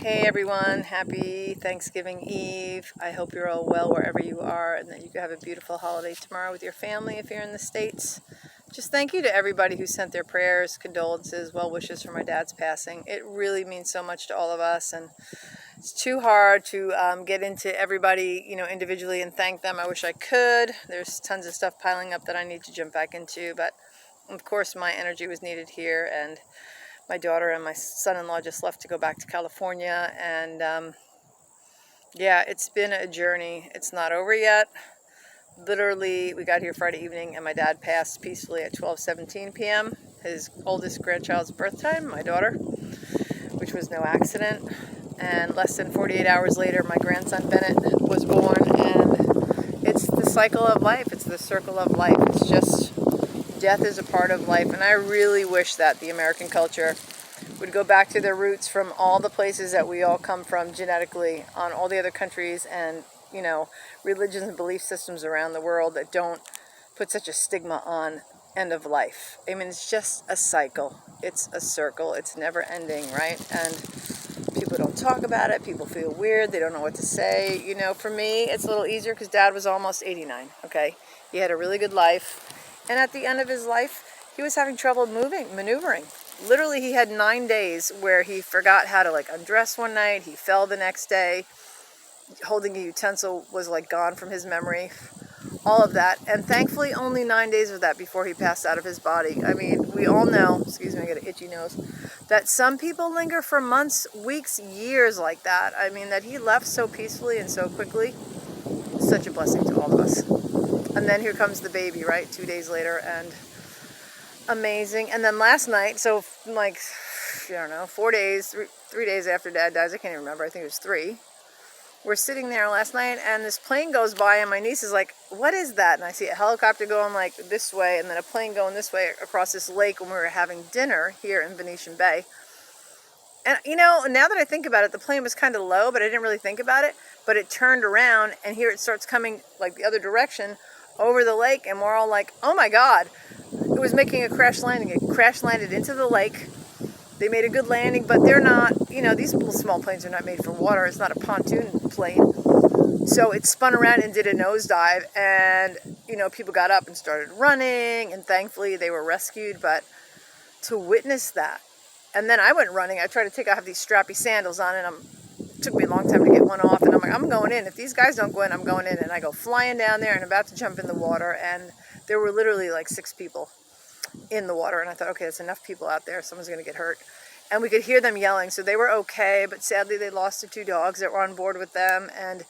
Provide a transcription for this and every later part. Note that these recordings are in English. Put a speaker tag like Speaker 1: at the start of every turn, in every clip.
Speaker 1: Hey everyone, happy Thanksgiving Eve. I hope you're all well wherever you are and that you can have a beautiful holiday tomorrow with your family if you're in the States. Just thank you to everybody who sent their prayers, condolences, well wishes for my dad's passing. It really means so much to all of us, and it's too hard to get into everybody, individually and thank them. I wish I could. There's tons of stuff piling up that I need to jump back into, but of course my energy was needed here, and my daughter and my son-in-law just left to go back to California, and yeah, it's been a journey. It's not over yet. Literally, we got here Friday evening and my dad passed peacefully at 12:17 p.m. His oldest grandchild's birth time, my daughter, which was no accident. And less than 48 hours later, my grandson Bennett was born, and it's the cycle of life. It's the circle of life. It's just death is a part of life, and I really wish that the American culture would go back to their roots from all the places that we all come from genetically on all the other countries and, religions and belief systems around the world that don't put such a stigma on end of life. I mean, it's just a cycle. It's a circle. It's never ending, right? And people don't talk about it. People feel weird. They don't know what to say. For me, it's a little easier because Dad was almost 89, okay? He had a really good life. And at the end of his life, he was having trouble maneuvering. Literally, he had 9 days where he forgot how to undress one night. He fell the next day. Holding a utensil was gone from his memory. All of that. And thankfully, only 9 days of that before he passed out of his body. I mean, we all know, excuse me, I got an itchy nose, that some people linger for months, weeks, years like that. I mean, that he left so peacefully and so quickly. Such a blessing to all of us. And then here comes the baby, right? 2 days later, and amazing. And then last night, so 4 days, 3 days after Dad dies, I can't even remember, I think it was 3. We're sitting there last night, and this plane goes by, and my niece is like, what is that? And I see a helicopter going this way, and then a plane going this way across this lake when we were having dinner here in Venetian Bay. And, now that I think about it, the plane was kind of low, but I didn't really think about it. But it turned around, and here it starts coming the other direction over the lake, and we're all like, oh my God. It was making a crash landing. It crash landed into the lake. They made a good landing, but they're not, these little small planes are not made for water. It's not a pontoon plane. So it spun around and did a nosedive, and, people got up and started running, and thankfully they were rescued. But to witness that, and then I went running. I tried to take off these strappy sandals on, and it took me a long time to get one off, and I'm like, I'm going in. If these guys don't go in, I'm going in. And I go flying down there and about to jump in the water, and there were literally 6 people in the water, and I thought, okay, there's enough people out there, someone's going to get hurt. And we could hear them yelling, so they were okay, but sadly they lost the 2 dogs that were on board with them. And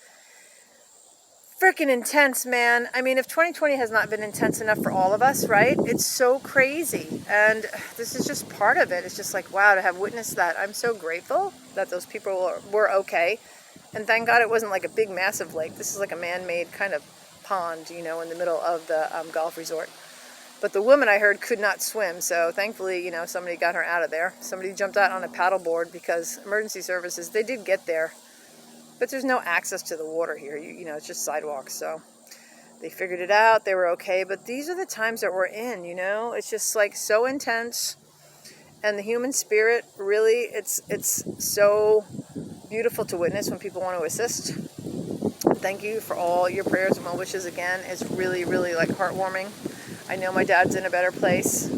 Speaker 1: freaking intense, man. I mean, if 2020 has not been intense enough for all of us, right? It's so crazy, and this is just part of it. It's just wow, to have witnessed that. I'm so grateful that those people were okay, and thank God it wasn't a big massive lake. This is a man-made kind of pond, in the middle of the golf resort. But the woman, I heard, could not swim, so thankfully, somebody got her out of there. Somebody jumped out on a paddleboard because emergency services, they did get there. But there's no access to the water here. It's just sidewalks, so they figured it out. They were okay. But these are the times that we're in, It's just so intense. And the human spirit, really, it's so beautiful to witness when people want to assist. Thank you for all your prayers and well wishes again. It's really, really heartwarming. I know my dad's in a better place.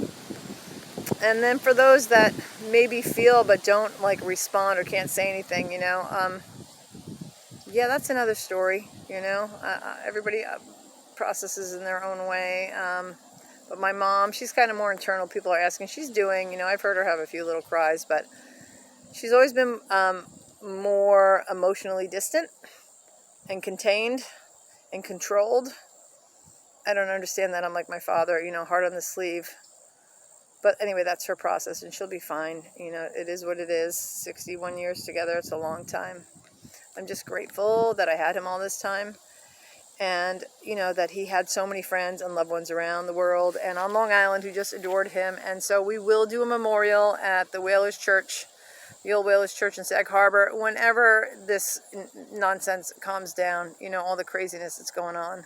Speaker 1: And then for those that maybe feel but don't respond or can't say anything, yeah, that's another story. Everybody processes in their own way. But my mom, she's kind of more internal. People are asking, she's doing, I've heard her have a few little cries, but she's always been more emotionally distant and contained and controlled. I don't understand that. I'm like my father, heart on the sleeve. But anyway, that's her process, and she'll be fine. It is what it is. 61 years together, it's a long time. I'm just grateful that I had him all this time, and, that he had so many friends and loved ones around the world and on Long Island who just adored him. And so we will do a memorial at the Whalers Church, the old Whalers Church in Sag Harbor, whenever this nonsense calms down, all the craziness that's going on.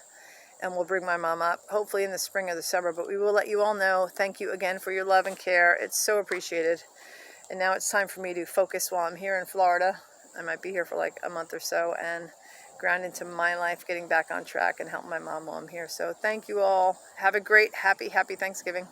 Speaker 1: And we'll bring my mom up, hopefully in the spring or the summer. But we will let you all know. Thank you again for your love and care. It's so appreciated. And now it's time for me to focus while I'm here in Florida I might be here for like a month or so and ground into my life, getting back on track and help my mom while I'm here. So thank you all. Have a great, happy Thanksgiving.